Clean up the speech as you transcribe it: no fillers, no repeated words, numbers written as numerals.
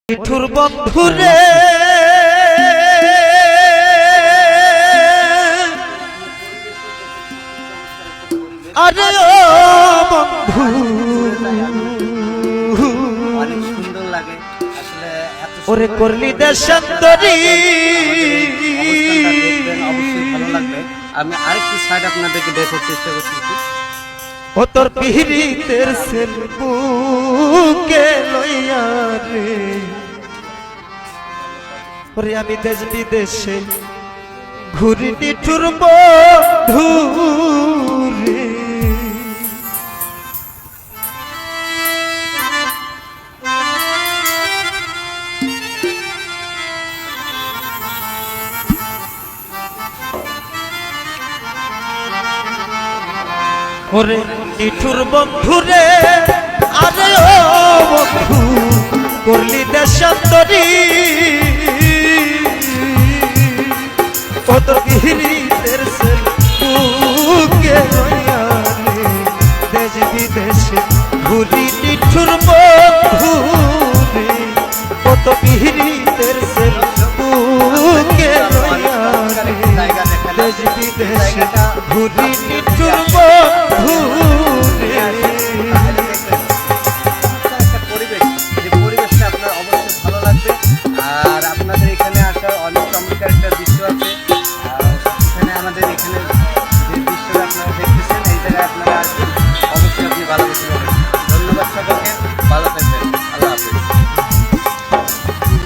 নিঠুর বন্ধুরে আরে ও বন্ধু অনেক সুন্দর লাগে আসলে এত ওরে করলি দেশান্তরী অবশ্যই ভালো লাগবে। আমি আরেকটি সাইড আপনাদেরকে দেখার চেষ্টা করতেছি। ও তোর পিহিরিতের সেলবুকে লইয়া রে ওরে আমি দেশ বিদেশে ঘুরি নিঠুর বন্ধু রে ওরে নিঠুর বন্ধু রে আরে ও বন্ধু করলি দেশান্তরী কত গিরিতের সেলবুকে লইয়া রে দেশ বিদেশে ঘুরি নিঠুর বন্ধু রে কত গিরিতের সেলবুকে লইয়া রে দেশ বিদেশে ঘুরি নিঠুর বন্ধু রে পরিবেশটা আপনার অবশ্যই ভালো লাগবে। আর আপনাদের এখানে আসার অনেক চমৎকার একটা দৃশ্য আছে। এখানে আমাদের এখানে